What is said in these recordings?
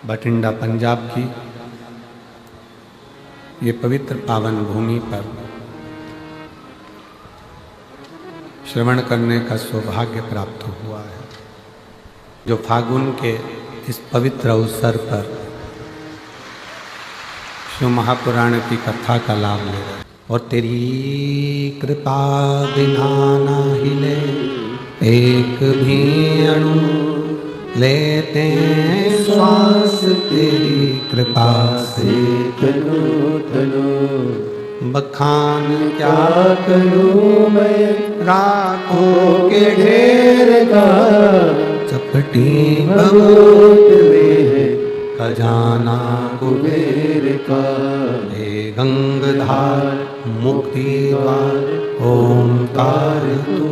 बठिंडा पंजाब की ये पवित्र पावन भूमि पर श्रवण करने का सौभाग्य प्राप्त हुआ है। जो फागुन के इस पवित्र अवसर पर शिव महापुराण की कथा का लाभ ले रहे हैं। और तेरी कृपा बिना ना हिले एक भी अणु लेते श्वास, तेरी कृपा से तनु तनु बखान क्या करूं मैं राखों के ढेर का, चपटी बहुत में है खजाना कुबेर का। हे गंगधार मुक्ति द्वार ओंकार तू,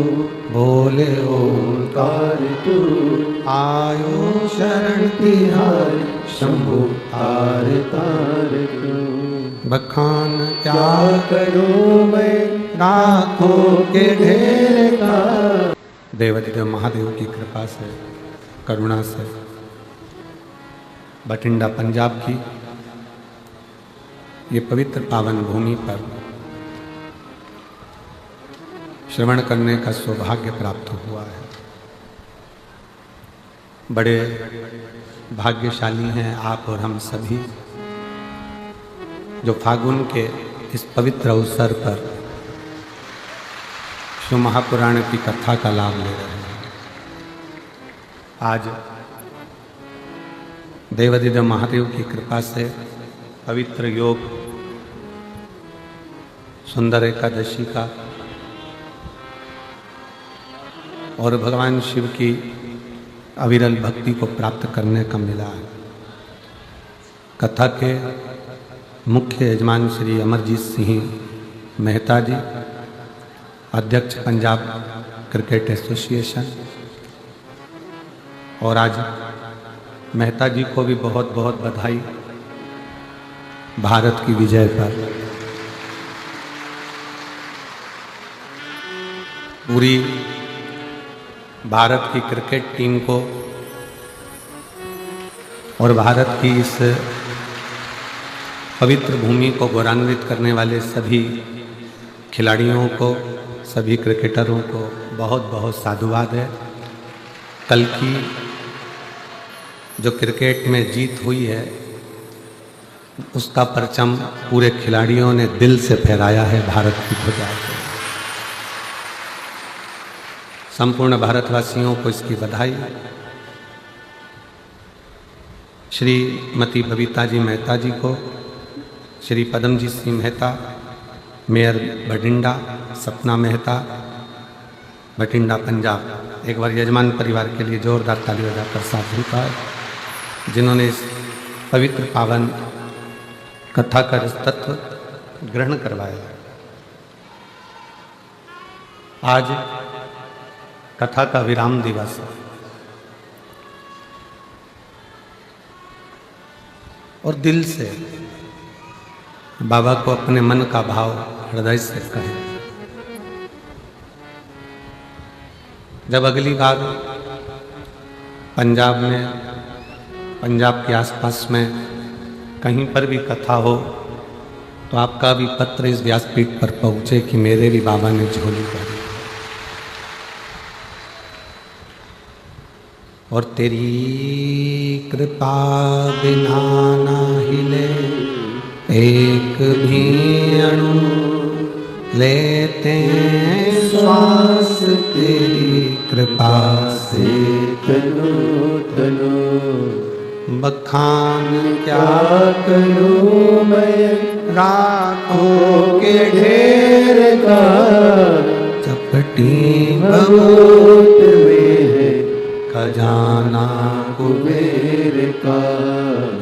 बोले ओंकार तू आयो शरण तिहार शंभु तार तार तू। बखान क्या क्या करूं मैं राखों के ढेर का। देवाधिदेव महादेव की कृपा से, करुणा से बठिंडा पंजाब की ये पवित्र पावन भूमि पर श्रवण करने का सौभाग्य प्राप्त हुआ है। बड़े भाग्यशाली हैं आप और हम सभी, जो फागुन के इस पवित्र अवसर पर शिव महापुराण की कथा का लाभ ले रहे हैं। आज देवाधिदेव महादेव की कृपा से पवित्र योग सुंदर एकादशी का और भगवान शिव की अविरल भक्ति को प्राप्त करने का मिला है। कथा के मुख्य यजमान श्री अमरजीत सिंह मेहता जी, अध्यक्ष पंजाब क्रिकेट एसोसिएशन, और आज मेहता जी को भी बहुत बहुत बधाई भारत की विजय पर। पूरी भारत की क्रिकेट टीम को और भारत की इस पवित्र भूमि को गौरवान्वित करने वाले सभी खिलाड़ियों को, सभी क्रिकेटरों को बहुत बहुत साधुवाद है। कल की जो क्रिकेट में जीत हुई है उसका परचम पूरे खिलाड़ियों ने दिल से फहराया है भारत की ध्वजा को। संपूर्ण भारतवासियों को इसकी बधाई। श्रीमती बबीता जी मेहता जी को, श्री पदमजीत सिंह मेहता, मेयर बठिंडा सपना मेहता, बठिंडा पंजाब, एक बार यजमान परिवार के लिए जोरदार ताली बजाकर साथ होता है, जिन्होंने इस पवित्र पावन कथा का तत्व ग्रहण करवाया। आज कथा का विराम दिवस है और दिल से बाबा को अपने मन का भाव हृदय से कहें। जब अगली बार पंजाब में, पंजाब के आसपास में कहीं पर भी कथा हो तो आपका भी पत्र इस व्यासपीठ पर पहुंचे कि मेरे भी बाबा ने झोली पहनी और तेरी कृपा बिना ना हिले एक भी अणु लेते श्वास, तेरी कृपा से तनु तनु बखान क्या करूं मैं राखों के ढेर का। चपटी बहुत में है खजाना कुबेर का।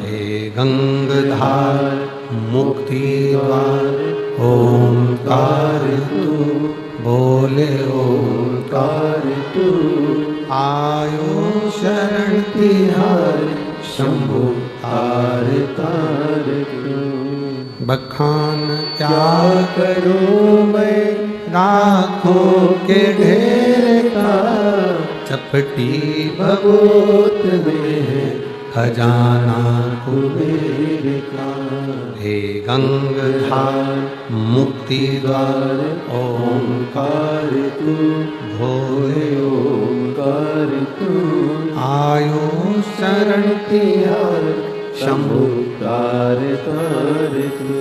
हे गंगधार मुक्ति द्वार ओंकार तू, बोले ओंकार तू आयो शरण तिहार शंभु तार तार तू। बखान क्या क्या करूं मैं राखों के ढेर का, चपटी भगोत में है खजाना कुबेर का। हे गंगाधार मुक्ति द्वार ओंकार तू भोले ओंकार तू। आयो शरण तिहार शंभु तार तार तू।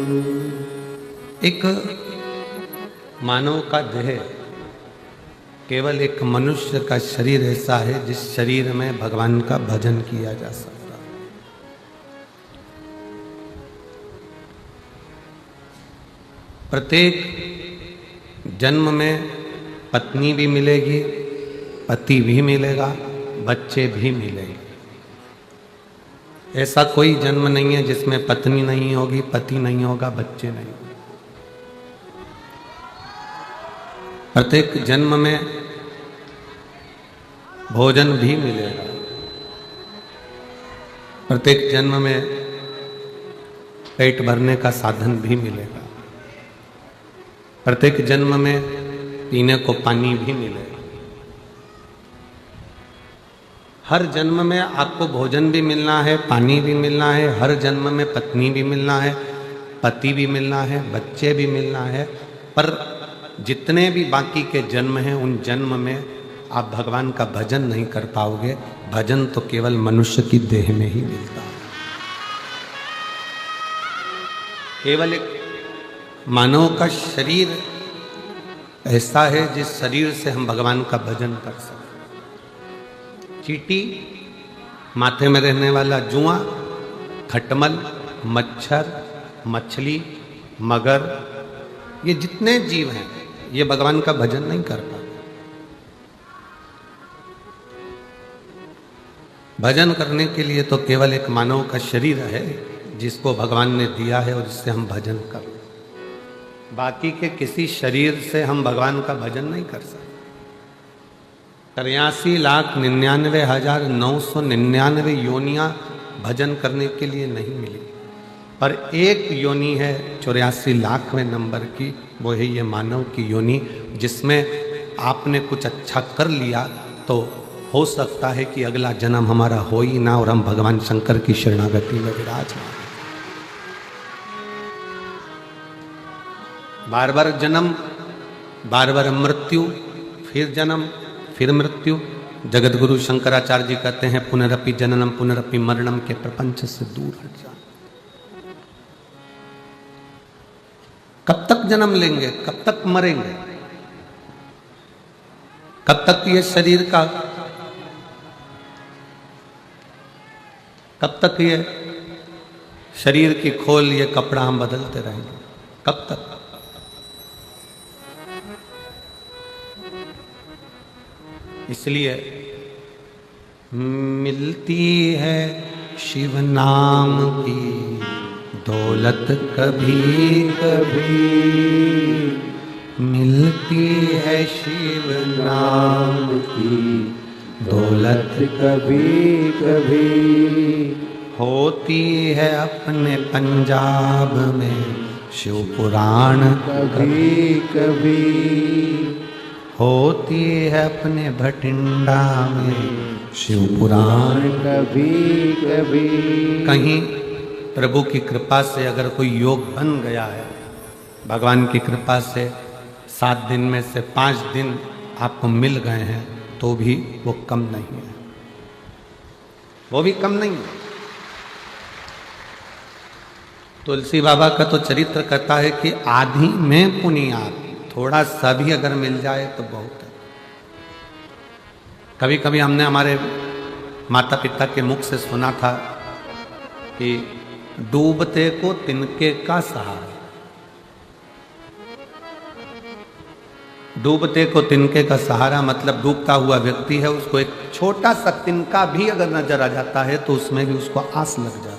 एक मानव का देह केवल एक मनुष्य का शरीर ऐसा है जिस शरीर में भगवान का भजन किया जा सकता है। प्रत्येक जन्म में पत्नी भी मिलेगी, पति भी मिलेगा, बच्चे भी मिलेंगे। ऐसा कोई जन्म नहीं है जिसमें पत्नी नहीं होगी, पति नहीं होगा, बच्चे नहीं होंगे। प्रत्येक जन्म में भोजन भी मिलेगा, प्रत्येक जन्म में पेट भरने का साधन भी मिलेगा, प्रत्येक जन्म में पीने को पानी भी मिलेगा। हर जन्म में आपको भोजन भी मिलना है, पानी भी मिलना है, हर जन्म में पत्नी भी मिलना है, पति भी मिलना है, बच्चे भी मिलना है। पर जितने भी बाकी के जन्म हैं उन जन्म में आप भगवान का भजन नहीं कर पाओगे। भजन तो केवल मनुष्य की देह में ही मिलता है। केवल एक मानव का शरीर ऐसा है जिस शरीर से हम भगवान का भजन कर सकते। चींटी, माथे में रहने वाला जुआ, खटमल, मच्छर, मछली, मगर, ये जितने जीव हैं ये भगवान का भजन नहीं कर पाते। भजन करने के लिए तो केवल एक मानव का शरीर है जिसको भगवान ने दिया है और जिससे हम भजन कर। बाकी के किसी शरीर से हम भगवान का भजन नहीं कर सकते। 83,99,999 योनियां भजन करने के लिए नहीं मिली, पर एक योनि है 84,00,000वें नंबर की, वो है ये मानव की योनि, जिसमें आपने कुछ अच्छा कर लिया तो हो सकता है कि अगला जन्म हमारा हो ही ना और हम भगवान शंकर की शरणागति में विराजमान। बार बार जन्म, बार बार मृत्यु, फिर जन्म, फिर मृत्यु। जगत गुरु शंकराचार्य जी कहते हैं पुनरपि जननम पुनरपि मरणम के प्रपंच से दूर हट जा। कब तक जन्म लेंगे, कब तक मरेंगे, कब तक ये शरीर का, कब तक ये शरीर की खोल, ये कपड़ा हम बदलते रहेंगे, कब तक? इसलिए मिलती है शिव नाम की दौलत कभी कभी, मिलती है शिव नाम की दौलत कभी कभी। होती है अपने पंजाब में शिव पुराण कभी कभी। होती है अपने भटिंडा में शिव पुराण कभी कभी। कहीं प्रभु की कृपा से अगर कोई योग बन गया है, भगवान की कृपा से 7 दिन में से 5 दिन आपको मिल गए हैं, तो भी वो कम नहीं है, वो भी कम नहीं है। तुलसी बाबा का तो चरित्र कहता है कि आधी में पुनियात, थोड़ा सा भी अगर मिल जाए तो बहुत है। कभी कभी हमने हमारे माता पिता के मुख से सुना था कि डूबते को तिनके का सहारा। डूबते को तिनके का सहारा मतलब डूबता हुआ व्यक्ति है, उसको एक छोटा सा तिनका भी अगर नजर आ जाता है तो उसमें भी उसको आस लग जाती है,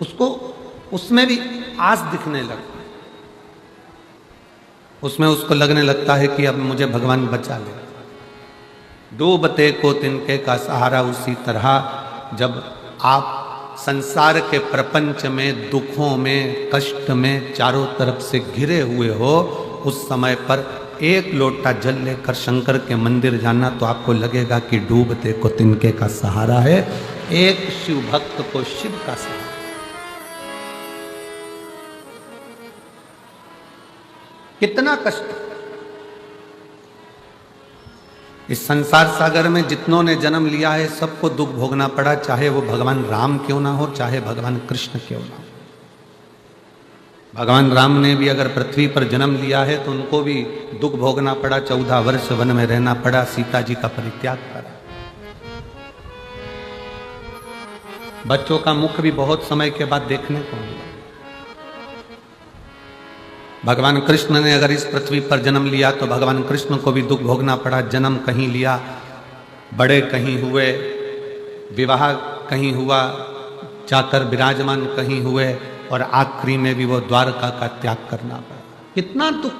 उसको उसमें भी आस दिखने लगती है, उसमें उसको लगने लगता है कि अब मुझे भगवान बचा ले। डूबते को तिनके का सहारा। उसी तरह जब आप संसार के प्रपंच में, दुखों में, कष्ट में चारों तरफ से घिरे हुए हो, उस समय पर एक लोटा जल लेकर शंकर के मंदिर जाना तो आपको लगेगा कि डूबते को तिनके का सहारा है, एक शिव भक्त को शिव का सहारा। कितना कष्ट। इस संसार सागर में जितनों ने जन्म लिया है सबको दुख भोगना पड़ा, चाहे वो भगवान राम क्यों ना हो, चाहे भगवान कृष्ण क्यों ना हो। भगवान राम ने भी अगर पृथ्वी पर जन्म लिया है तो उनको भी दुख भोगना पड़ा, 14 वर्ष वन में रहना पड़ा, सीता जी का परित्याग करा। बच्चों का मुख भी बहुत समय के बाद देखने को मिला। भगवान कृष्ण ने अगर इस पृथ्वी पर जन्म लिया तो भगवान कृष्ण को भी दुख भोगना पड़ा। जन्म कहीं लिया, बड़े कहीं हुए, विवाह कहीं हुआ, जाकर विराजमान कहीं हुए, और आखिरी में भी वो द्वारका का त्याग करना पड़ा। कितना दुख।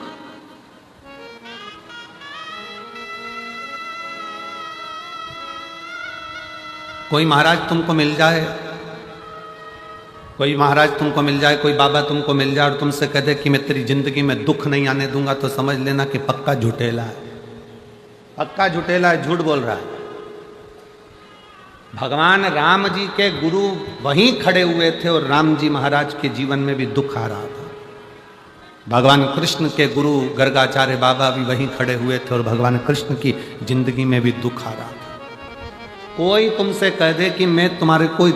कोई महाराज तुमको मिल जाए, कोई महाराज तुमको मिल जाए, कोई बाबा तुमको मिल जाए और तुमसे कह दे कि मैं तेरी जिंदगी में दुख नहीं आने दूंगा, तो समझ लेना कि पक्का झूठेला है, पक्का झूठेला है, झूठ बोल रहा है। भगवान राम जी के गुरु वहीं खड़े हुए थे और राम जी महाराज के जीवन में भी दुख आ रहा था। भगवान कृष्ण के गुरु गर्गाचार्य बाबा भी वहीं खड़े हुए थे और भगवान कृष्ण की जिंदगी में भी दुख आ रहा था। कोई तुमसे कह दे कि मैं तुम्हारे कोई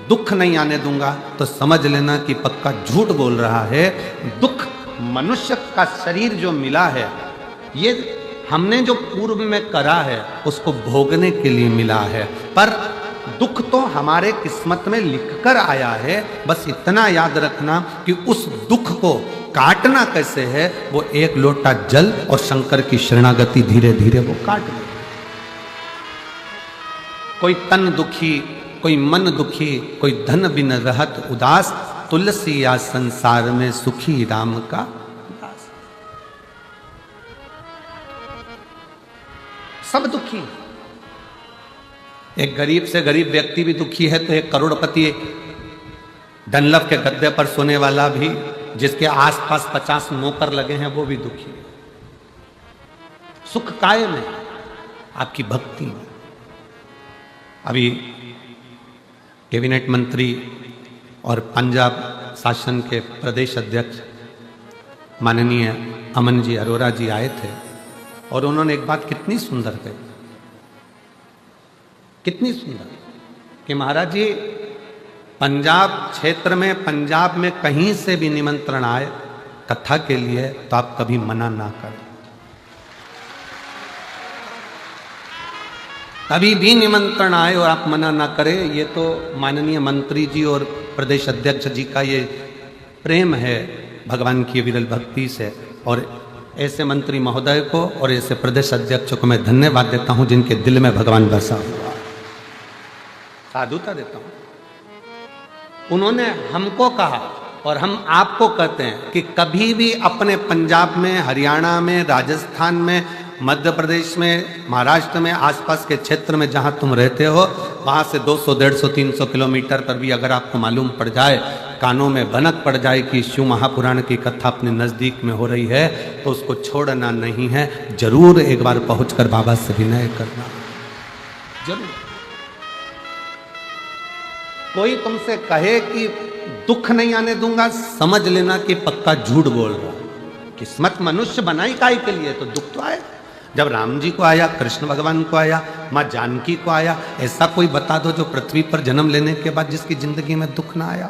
दुख नहीं आने दूंगा, तो समझ लेना कि पक्का झूठ बोल रहा है। दुख मनुष्य का शरीर जो मिला है, ये हमने जो पूर्व में करा है उसको भोगने के लिए मिला है, पर दुख तो हमारे किस्मत में लिखकर आया है। बस इतना याद रखना कि उस दुख को काटना कैसे है, वो एक लोटा जल और शंकर की शरणागति धीरे धीरे वो काट ले। कोई तन दुखी, कोई मन दुखी, कोई धन बिन रहत उदास, तुलसी या संसार में सुखी राम का दास। सब दुखी। एक गरीब से गरीब व्यक्ति भी दुखी है तो एक करोड़पति डनलप के गद्दे पर सोने वाला भी, जिसके आसपास 50 नौकर लगे हैं, वो भी दुखी है। सुख कायम है आपकी भक्ति में। अभी कैबिनेट मंत्री और पंजाब शासन के प्रदेश अध्यक्ष माननीय अमन जी अरोड़ा जी आए थे और उन्होंने एक बात कितनी सुंदर कही, कितनी सुंदर, कि महाराज जी पंजाब क्षेत्र में, पंजाब में कहीं से भी निमंत्रण आए कथा के लिए तो आप कभी मना ना करें। कभी भी निमंत्रण आए और आप मना ना करें। ये तो माननीय मंत्री जी और प्रदेश अध्यक्ष जी का ये प्रेम है भगवान की विरल भक्ति से, और ऐसे मंत्री महोदय को और ऐसे प्रदेश अध्यक्ष को मैं धन्यवाद देता हूं जिनके दिल में भगवान बसा हुआ। साधुता देता हूं। उन्होंने हमको कहा और हम आपको कहते हैं कि कभी भी अपने पंजाब में, हरियाणा में, राजस्थान में, मध्य प्रदेश में, महाराष्ट्र में, आसपास के क्षेत्र में जहां तुम रहते हो, वहां से 200, 150, 300 किलोमीटर पर भी अगर आपको मालूम पड़ जाए, कानों में भनक पड़ जाए कि शिव महापुराण की कथा अपने नज़दीक में हो रही है, तो उसको छोड़ना नहीं है। जरूर एक बार पहुंचकर बाबा से विनय करना, जरूर। कोई तुमसे कहे कि दुख नहीं आने दूंगा, समझ लेना कि पक्का झूठ बोल रहा। किस्मत मनुष्य बनाई काहे के लिए, तो दुख तो आए। जब राम जी को आया, कृष्ण भगवान को आया, माँ जानकी को आया, ऐसा कोई बता दो जो पृथ्वी पर जन्म लेने के बाद जिसकी जिंदगी में दुख ना आया।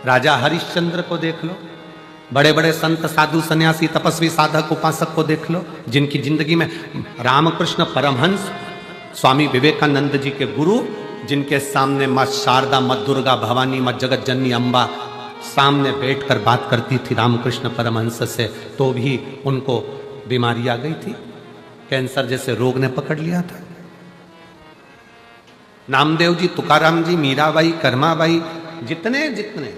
राजा हरिश्चंद्र को देख लो, बड़े बड़े संत, साधु, सन्यासी, तपस्वी, साधक, उपासक को देख लो, जिनकी जिंदगी में रामकृष्ण परमहंस, स्वामी विवेकानंद जी के गुरु, जिनके सामने माँ शारदा, माँ दुर्गा, भवानी, माँ जगत जननी अम्बा सामने बैठकर बात करती थी रामकृष्ण परमहंस से, तो भी उनको बीमारी आ गई थी, कैंसर जैसे रोग ने पकड़ लिया था। नामदेव जी, तुकाराम जी, मीराबाई, कर्माबाई, जितने जितने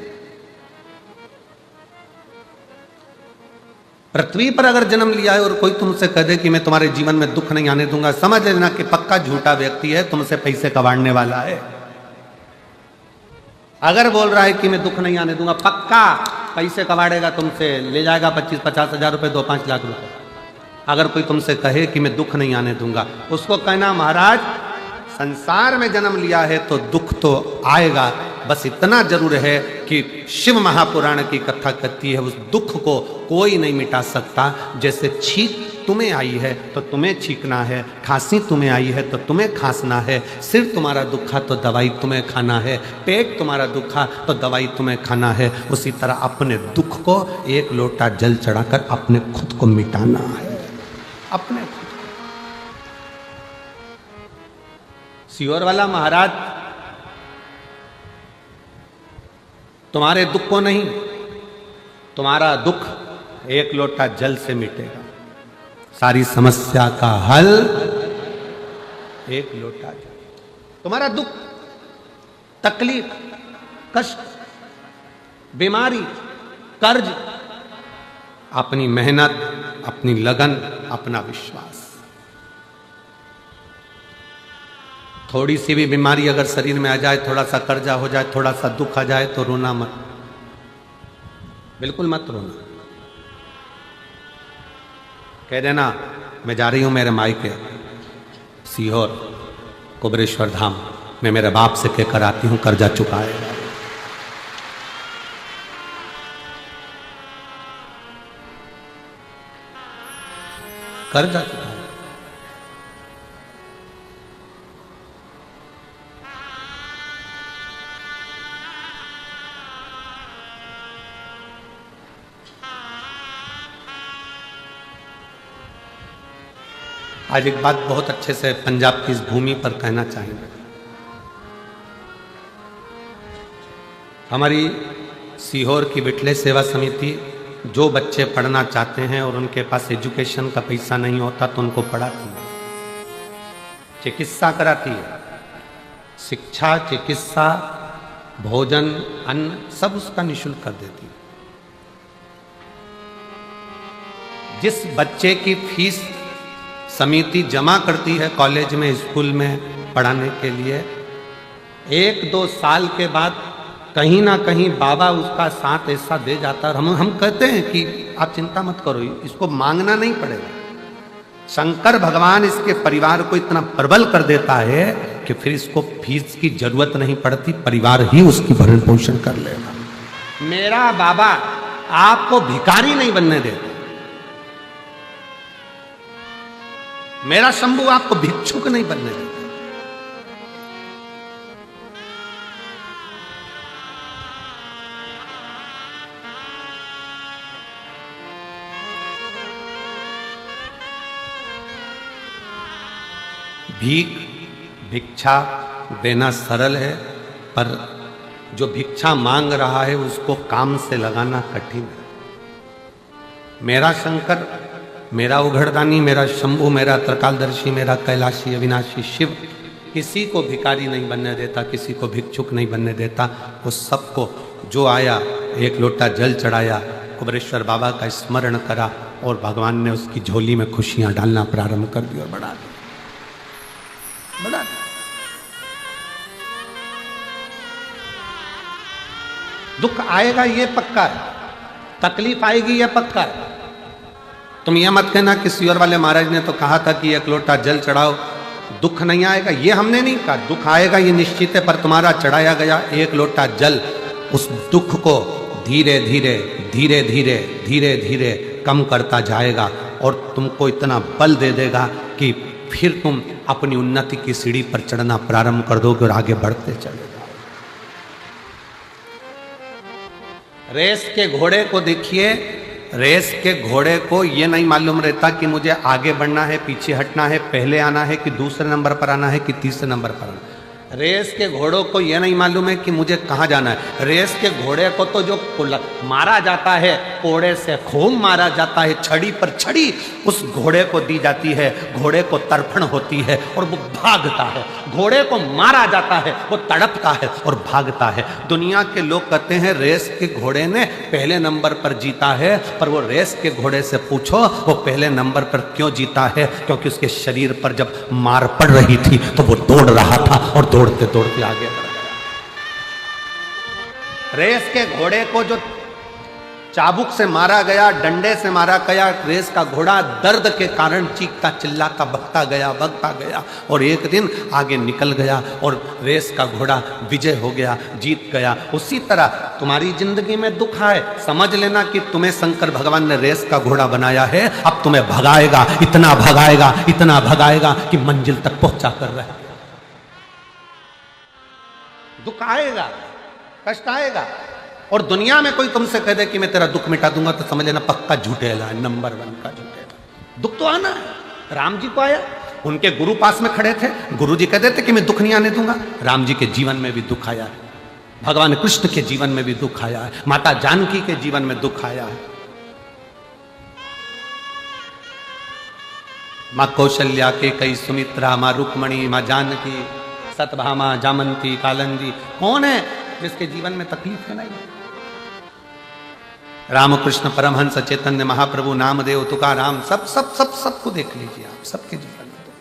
पृथ्वी पर अगर जन्म लिया है और कोई तुमसे कह दे कि मैं तुम्हारे जीवन में दुख नहीं आने दूंगा, समझ लेना कि पक्का झूठा व्यक्ति है, तुमसे पैसे कबाड़ने वाला है। अगर बोल रहा है कि मैं दुख नहीं आने दूंगा, पक्का पैसे कमाड़ेगा तुमसे, ले जाएगा 25-50 हजार रुपये, 2-5 लाख रुपए। अगर कोई तुमसे कहे कि मैं दुख नहीं आने दूंगा, उसको कहना महाराज संसार में जन्म लिया है तो दुख तो आएगा, बस इतना जरूर है कि शिव महापुराण की कथा कहती है उस दुख को कोई नहीं मिटा सकता। जैसे छींक तुम्हें आई है तो तुम्हें छींकना है, खांसी तुम्हें आई है तो तुम्हें खांसना है, सिर तुम्हारा दुखा तो दवाई तुम्हें खाना है, पेट तुम्हारा दुखा तो दवाई तुम्हें खाना है। उसी तरह अपने दुख को एक लोटा जल चढ़ाकर अपने खुद को मिटाना है, अपने खुद। सीहोर वाला महाराज तुम्हारे दुख को नहीं, तुम्हारा दुख एक लोटा जल से मिटेगा। सारी समस्या का हल एक लोटा जल। तुम्हारा दुख, तकलीफ, कष्ट, बीमारी, कर्ज, अपनी मेहनत, अपनी लगन, अपना विश्वास। थोड़ी सी भी बीमारी अगर शरीर में आ जाए, थोड़ा सा कर्जा हो जाए, थोड़ा सा दुख आ जाए तो रोना मत, बिल्कुल मत रोना। कह देना मैं जा रही हूं मेरे मायके सीहोर कुबरेश्वर धाम, मैं मेरे बाप से कहकर आती हूं कर्जा चुकाएगा। कर्जा चुकाएगा। आज एक बात बहुत अच्छे से पंजाब की इस भूमि पर कहना चाहेंगे। हमारी सीहोर की बिटले सेवा समिति जो बच्चे पढ़ना चाहते हैं और उनके पास एजुकेशन का पैसा नहीं होता तो उनको पढ़ाती है, चिकित्सा कराती है, शिक्षा, चिकित्सा, भोजन, अन्न सब उसका निःशुल्क कर देती है। जिस बच्चे की फीस समिति जमा करती है कॉलेज में, स्कूल में पढ़ाने के लिए, 1-2 साल के बाद कहीं ना कहीं बाबा उसका साथ ऐसा दे जाता है। हम कहते हैं कि आप चिंता मत करो, इसको मांगना नहीं पड़ेगा। शंकर भगवान इसके परिवार को इतना प्रबल कर देता है कि फिर इसको फीस की जरूरत नहीं पड़ती, परिवार ही उसकी भरण पोषण कर लेगा। मेरा बाबा आपको भिखारी नहीं बनने देता, मेरा शंभू आपको भिक्षुक नहीं बनने देता। भीख, भिक्षा देना सरल है, पर जो भिक्षा मांग रहा है उसको काम से लगाना कठिन है। मेरा शंकर, मेरा उघड़दानी, मेरा शंभू, मेरा त्रिकालदर्शी, मेरा कैलाशी अविनाशी शिव किसी को भिखारी नहीं बनने देता, किसी को भिक्षुक नहीं बनने देता। वो सबको जो आया एक लोटा जल चढ़ाया, कुबरेश्वर बाबा का स्मरण करा और भगवान ने उसकी झोली में खुशियां डालना प्रारंभ कर दी और बढ़ा दी, बढ़ा दी। दुख आएगा ये पक्का है, तकलीफ आएगी ये पक्का है। तुम ये मत कहना कि सीहोर वाले महाराज ने तो कहा था कि एक लोटा जल चढ़ाओ, दुख नहीं आएगा, ये हमने नहीं कहा। दुख आएगा ये निश्चित है, पर तुम्हारा चढ़ाया गया एक लोटा जल उस दुख को धीरे धीरे धीरे धीरे धीरे धीरे कम करता जाएगा और तुमको इतना बल दे देगा कि फिर तुम अपनी उन्नति की सीढ़ी पर चढ़ना प्रारंभ कर दोगे और आगे बढ़ते चले जाओ। रेस के घोड़े को देखिए, रेस के घोड़े को ये नहीं मालूम रहता कि मुझे आगे बढ़ना है, पीछे हटना है, पहले आना है कि दूसरे नंबर पर आना है कि तीसरे नंबर पर आना है। रेस के घोड़ों को यह नहीं मालूम है कि मुझे कहाँ जाना है। रेस के घोड़े को तो जो मारा जाता है, कोड़े से खूब मारा जाता है, छड़ी पर छड़ी उस घोड़े को दी जाती है, घोड़े को तर्पण होती है और वो भागता है। घोड़े को मारा जाता है, वो तड़पता है और भागता है। दुनिया के लोग कहते हैं रेस के घोड़े ने पहले नंबर पर जीता है, पर वो रेस के घोड़े से पूछो वो पहले नंबर पर क्यों जीता है? क्योंकि उसके शरीर पर जब मार पड़ रही थी तो वो दौड़ रहा था और दौड़ते दौड़ते आगे बढ़ गया। रेस के घोड़े को जो चाबुक से मारा गया, डंडे से मारा गया। रेस का घोड़ा दर्द के कारण चीखता चिल्लाता भगता गया और एक दिन आगे निकल गया और रेस का घोड़ा विजय हो गया, जीत गया। उसी तरह तुम्हारी जिंदगी में दुख आए, समझ लेना कि तुम्हें शंकर भगवान ने रेस का घोड़ा बनाया है। अब तुम्हें भगाएगा, इतना भगाएगा कि मंजिल तक पहुंचा कर रहे। दुख आएगा, कष्ट आएगा, और दुनिया में कोई तुमसे कह दे कि मैं तेरा दुख मिटा दूंगा तो समझ लेना पक्का झूठेला है, नंबर 1 का झूठेला। दुख तो आना है। राम जी को आया, उनके गुरु पास में खड़े थे, गुरु जी कहते थे कि मैं दुख नहीं आने दूंगा। राम जी के जीवन में भी दुख आया है, भगवान कृष्ण के जीवन में भी दुख आया है, माता जानकी के जीवन में दुख आया है। माँ कौशल्या के कई सुमित्रा, माँ रुक्मणी, माँ जानकी, सतभामा, जामंती, कालंदी, कौन है जिसके जीवन में तकलीफ है? नहीं। रामकृष्ण परमहंस, चैतन्य महाप्रभु, नामदेव, तुकाराम, सबको देख लीजिए आप, सबके जीवन में दुख।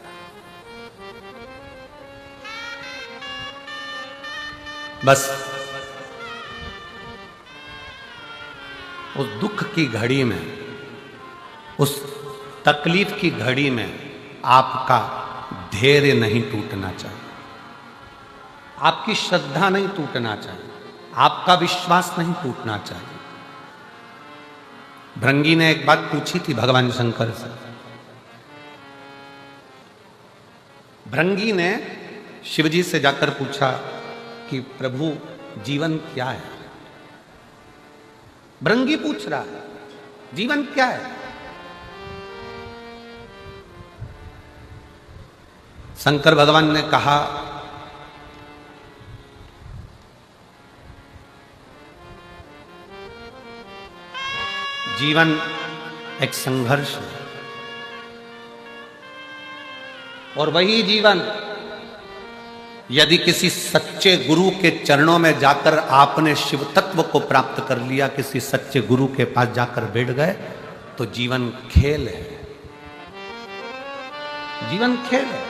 बस उस दुख की घड़ी में, उस तकलीफ की घड़ी में आपका धैर्य नहीं टूटना चाहिए, आपकी श्रद्धा नहीं टूटना चाहिए, आपका विश्वास नहीं टूटना चाहिए। भृंगी ने एक बात पूछी थी भगवान शंकर से। भृंगी ने शिवजी से जाकर पूछा कि प्रभु जीवन क्या है? भृंगी पूछ रहा है जीवन क्या है? शंकर भगवान ने कहा जीवन एक संघर्ष है, और वही जीवन यदि किसी सच्चे गुरु के चरणों में जाकर आपने शिव तत्व को प्राप्त कर लिया, किसी सच्चे गुरु के पास जाकर बैठ गए, तो जीवन खेल है, जीवन खेल है।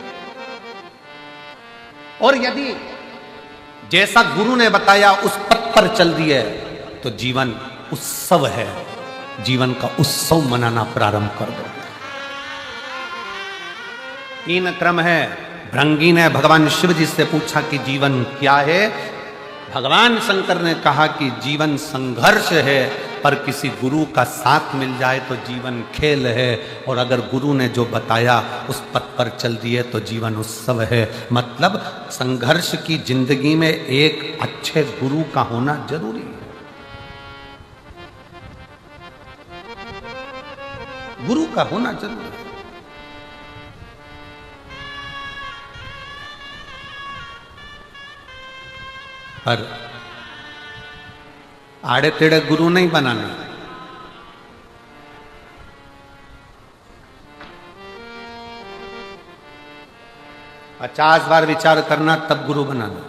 और यदि जैसा गुरु ने बताया उस पथ पर चल दिए तो जीवन उत्सव है, जीवन का उत्सव मनाना प्रारंभ कर दो। 3 क्रम है। भृंगी ने भगवान शिव जी से पूछा कि जीवन क्या है? भगवान शंकर ने कहा कि जीवन संघर्ष है, पर किसी गुरु का साथ मिल जाए तो जीवन खेल है, और अगर गुरु ने जो बताया उस पथ पर चल दिए तो जीवन उत्सव है। मतलब संघर्ष की जिंदगी में एक अच्छे गुरु का होना जरूरी है। गुरु का होना जरूरी है। पर आड़े टेढ़े गुरु नहीं बनाना। पचास बार विचार करना तब गुरु बनाना,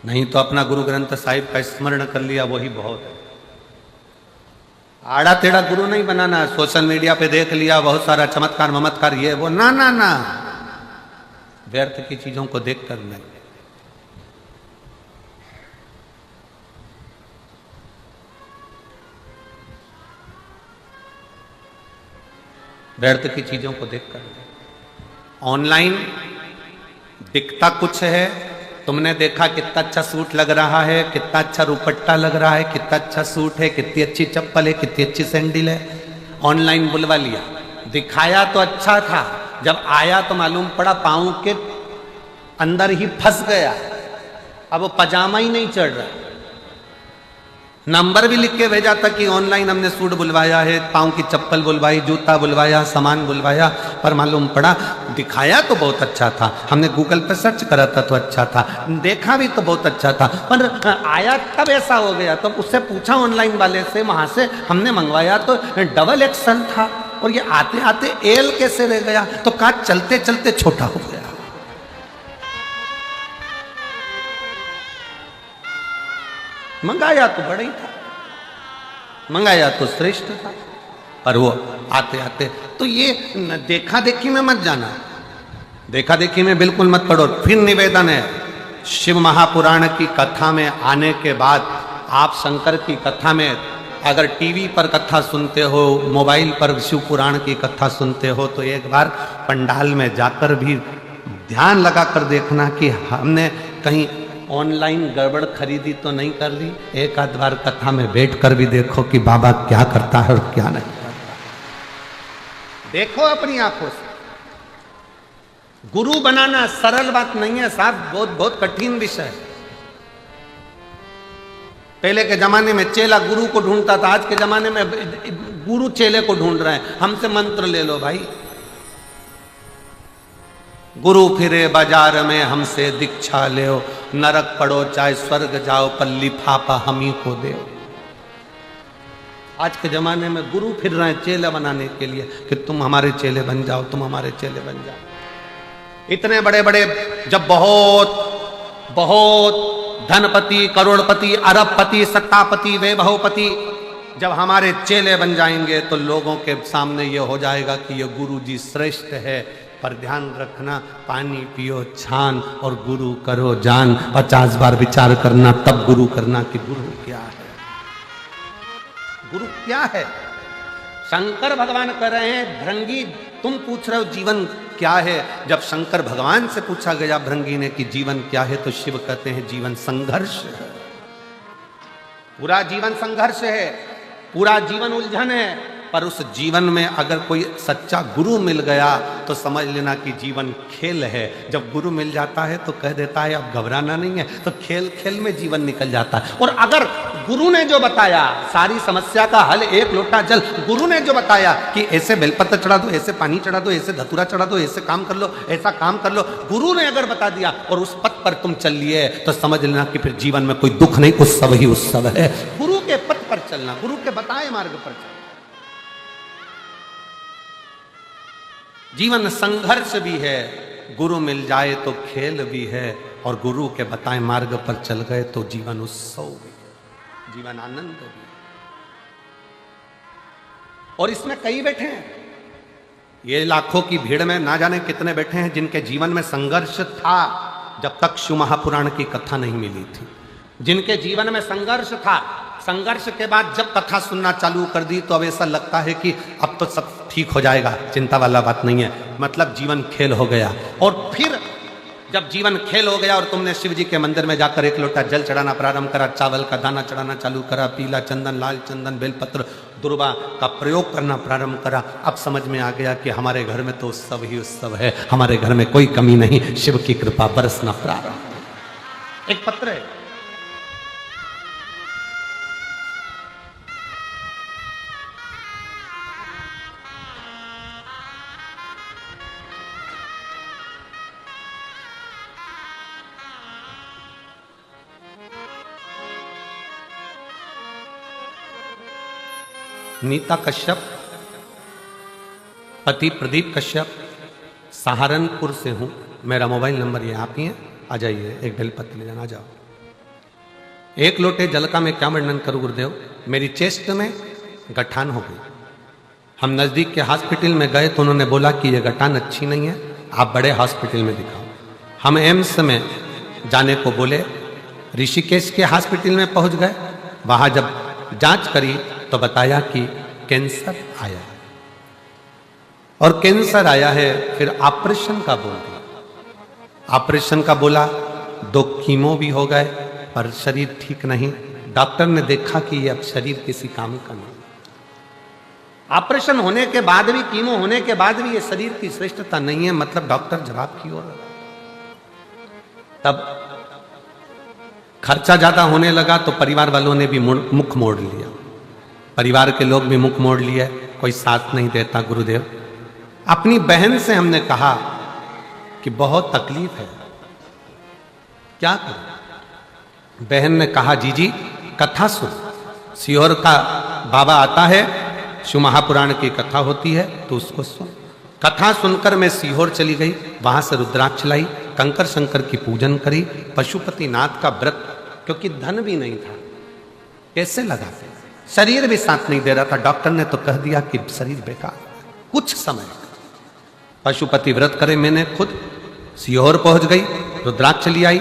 नहीं तो अपना गुरु ग्रंथ साहिब का स्मरण कर लिया वही बहुत है। आड़ा टेढ़ा गुरु नहीं बनाना। सोशल मीडिया पे देख लिया बहुत सारा चमत्कार ममत्कार ये वो, ना ना ना, व्यर्थ की चीजों को देखकर नहीं। व्यर्थ की चीजों को देखकर। ऑनलाइन दिखता कुछ है, तुमने देखा कितना अच्छा सूट लग रहा है, कितना अच्छा रुपट्टा लग रहा है, कितना अच्छा सूट है, कितनी अच्छी चप्पल है, कितनी अच्छी सैंडल है, ऑनलाइन बुलवा लिया। दिखाया तो अच्छा था, जब आया तो मालूम पड़ा पाँव के अंदर ही फंस गया, अब वो पजामा ही नहीं चढ़ रहा। नंबर भी लिख के भेजा था कि ऑनलाइन हमने सूट बुलवाया है, पाँव की चप्पल बुलवाई, जूता बुलवाया, सामान बुलवाया, पर मालूम पड़ा दिखाया तो बहुत अच्छा था, हमने गूगल पे सर्च करा था तो अच्छा था, देखा भी तो बहुत अच्छा था, पर आया तब ऐसा हो गया। तो उससे पूछा ऑनलाइन वाले से, वहाँ से हमने मंगवाया तो डबल एक्सल था, और ये आते आते एल कैसे रह गया? तो कहा चलते चलते छोटा हो गया। मंगाया तो बड़ा ही था, मंगाया तो श्रेष्ठ था, पर वो आते आते तो ये देखा देखी में मत जाना, देखा देखी में बिल्कुल मत पढ़ो। फिर निवेदन है, शिव महापुराण की कथा में आने के बाद आप शंकर की कथा में अगर टीवी पर कथा सुनते हो, मोबाइल पर शिव पुराण की कथा सुनते हो, तो एक बार पंडाल में जाकर भी ध्यान लगा कर देखना कि हमने कहीं ऑनलाइन गड़बड़ खरीदी तो नहीं कर ली। एक आध बार कथा में बैठकर भी देखो कि बाबा क्या करता है और क्या नहीं करता। देखो अपनी आंखों से। गुरु बनाना सरल बात नहीं है साहब, बहुत बहुत कठिन विषय है। पहले के जमाने में चेला गुरु को ढूंढता था, आज के जमाने में गुरु चेले को ढूंढ रहे हैं। हमसे मंत्र ले लो भाई। गुरु फिरे बाजार में हमसे दीक्षा ले, नरक पड़ो चाहे स्वर्ग जाओ, पर लिफाफा हम ही को दे। आज के जमाने में गुरु फिर रहे हैं चेले बनाने के लिए कि तुम हमारे चेले बन जाओ, तुम हमारे चेले बन जाओ। इतने बड़े बड़े जब बहुत बहुत धनपति, करोड़पति, अरबपति, सत्तापति, वैभवपति जब हमारे चेले बन जाएंगे तो लोगों के सामने ये हो जाएगा कि ये गुरु जी श्रेष्ठ है। पर ध्यान रखना, पानी पियो छान और गुरु करो जान। 50 बार विचार करना तब गुरु करना कि गुरु क्या है, गुरु क्या है। शंकर भगवान कह रहे हैं भृंगी तुम पूछ रहे हो जीवन क्या है। जब शंकर भगवान से पूछा गया भृंगी ने कि जीवन क्या है, तो शिव कहते हैं जीवन संघर्ष है। पूरा जीवन संघर्ष है, पूरा जीवन उलझन है। पर उस जीवन में अगर कोई सच्चा गुरु मिल गया तो समझ लेना कि जीवन खेल है। जब गुरु मिल जाता है तो कह देता है अब घबराना नहीं है, तो खेल खेल में जीवन निकल जाता है। और अगर गुरु ने जो बताया सारी समस्या का हल, एक लोटा जल, गुरु ने जो बताया कि ऐसे बेलपत्र चढ़ा दो, ऐसे पानी चढ़ा दो, ऐसे धतूरा चढ़ा दो, ऐसे काम कर लो, ऐसा काम कर लो, गुरु ने अगर बता दिया और उस पथ पर तुम चल लिए तो समझ लेना कि फिर जीवन में कोई दुख नहीं, उत्सव ही उत्सव है। गुरु के पथ पर चलना, गुरु के बताए मार्ग पर चलना। जीवन संघर्ष भी है, गुरु मिल जाए तो खेल भी है, और गुरु के बताए मार्ग पर चल गए तो जीवन उत्सव भी, जीवन आनंद भी। और इसमें कई बैठे हैं, ये लाखों की भीड़ में ना जाने कितने बैठे हैं जिनके जीवन में संघर्ष था जब तक शिव महापुराण की कथा नहीं मिली थी। जिनके जीवन में संघर्ष था, संघर्ष के बाद जब कथा सुनना चालू कर दी तो अब ऐसा लगता है कि अब तो सब ठीक हो जाएगा, चिंता वाला बात नहीं है। मतलब जीवन खेल हो गया। और फिर जब जीवन खेल हो गया और तुमने शिव जी के मंदिर में जाकर एक लोटा जल चढ़ाना प्रारंभ करा, चावल का दाना चढ़ाना चालू करा, पीला चंदन, लाल चंदन, बेलपत्र, दुर्वा का प्रयोग करना प्रारंभ करा, अब समझ में आ गया कि हमारे घर में तो उत्सव ही उत्सव है, हमारे घर में कोई कमी नहीं, शिव की कृपा बरसना प्रारंभ। एक पत्र है, नीता कश्यप, पति प्रदीप कश्यप, सहारनपुर से हूँ। मेरा मोबाइल नंबर ये आप ही है, आ जाइए, एक बेलपत्र ले जाना, आ जाओ। एक लोटे जल का मैं क्या वर्णन करूँ गुरुदेव, मेरी चेस्ट में गठान हो गई। हम नज़दीक के हॉस्पिटल में गए तो उन्होंने बोला कि ये गठान अच्छी नहीं है, आप बड़े हॉस्पिटल में दिखाओ। हम एम्स में जाने को बोले, ऋषिकेश के हॉस्पिटल में पहुँच गए। वहाँ जब जांच करी तो बताया कि कैंसर आया है, और कैंसर आया है। फिर ऑपरेशन का बोल दिया, ऑपरेशन का बोला, 2 कीमो भी हो गए पर शरीर ठीक नहीं। डॉक्टर ने देखा कि ये अब शरीर किसी काम का नहीं। ऑपरेशन होने के बाद भी, कीमो होने के बाद भी ये शरीर की श्रेष्ठता नहीं है, मतलब डॉक्टर जवाब की ओर। तब खर्चा ज्यादा होने लगा तो परिवार वालों ने भी मुख मोड़ लिया, परिवार के लोग भी मुख मोड़ लिए, कोई साथ नहीं देता। गुरुदेव, अपनी बहन से हमने कहा कि बहुत तकलीफ है, क्या करें। बहन ने कहा, जीजी कथा सुन, सीहोर का बाबा आता है, शिव महापुराण की कथा होती है तो उसको सुन। कथा सुनकर मैं सीहोर चली गई, वहां से रुद्राक्ष लाई, कंकर शंकर की पूजन करी, पशुपति नाथ का व्रत, क्योंकि धन भी नहीं था, कैसे लगाते, शरीर भी साथ नहीं दे रहा था। डॉक्टर ने तो कह दिया कि शरीर बेकार। कुछ समय पशुपति व्रत करे, मैंने खुद सीहोर पहुंच गई, रुद्राक्ष ले आई,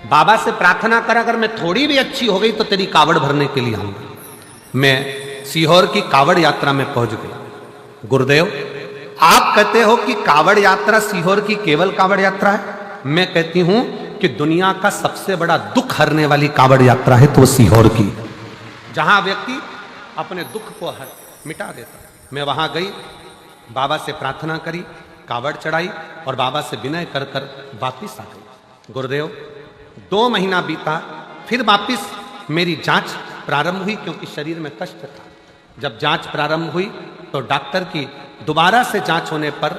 बाबा से प्रार्थना कर, अगर मैं थोड़ी भी अच्छी हो गई तो तेरी कावड़ भरने के लिए आऊंगा। मैं सीहोर की कावड़ यात्रा में पहुंच गई। गुरुदेव, आप कहते हो कि कावड़ यात्रा सीहोर की केवल कावड़ यात्रा है। मैं कहती हूं कि दुनिया का सबसे बड़ा दुख हरने वाली कावड़ यात्रा है तो सीहोर की, जहां व्यक्ति अपने दुख को मिटा देता। मैं वहां गई, बाबा से प्रार्थना करी, कावड़ चढ़ाई और बाबा से विनय कर कर वापिस आ गई। गुरुदेव, 2 महीना बीता, फिर वापिस मेरी जांच प्रारंभ हुई क्योंकि शरीर में कष्ट था। जब जांच प्रारंभ हुई तो डॉक्टर की दोबारा से जांच होने पर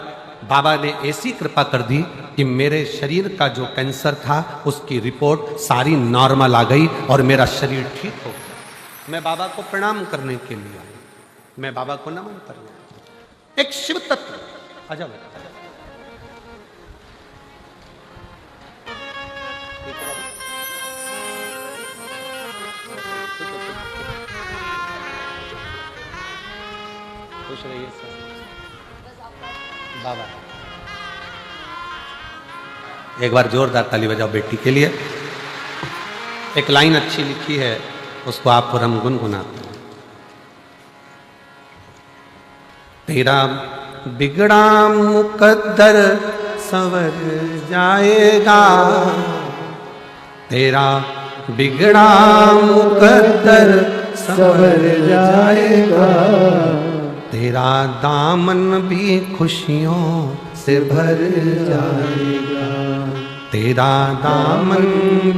बाबा ने ऐसी कृपा कर दी कि मेरे शरीर का जो कैंसर था उसकी रिपोर्ट सारी नॉर्मल आ गई और मेरा शरीर ठीक हो गया। मैं बाबा को प्रणाम करने के लिए आई, मैं बाबा को नमन करने। एक शिव तत्व, आजा बेटा, खुश रहिए सर। बाबा, एक बार जोरदार ताली बजाओ बेटी के लिए। एक लाइन अच्छी लिखी है, उसको आपको हम गुनगुनाते हैं। तेरा बिगड़ा मुकद्दर संवर जाएगा, तेरा बिगड़ा मुकद्दर संवर जाएगा, तेरा दामन भी खुशियों से भर जाएगा, तेरा दामन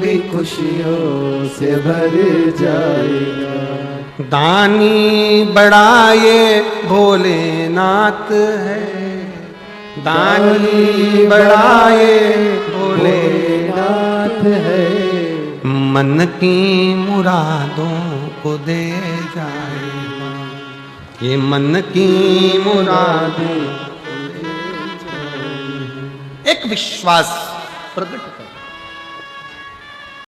भी खुशियों से भर जाएगा। दानी बड़ा ये भोलेनाथ है, दानी बड़ा ये भोलेनाथ है, मन की मुरादों को दे जाएगा, ये मन की मुरादें। एक विश्वास प्रकट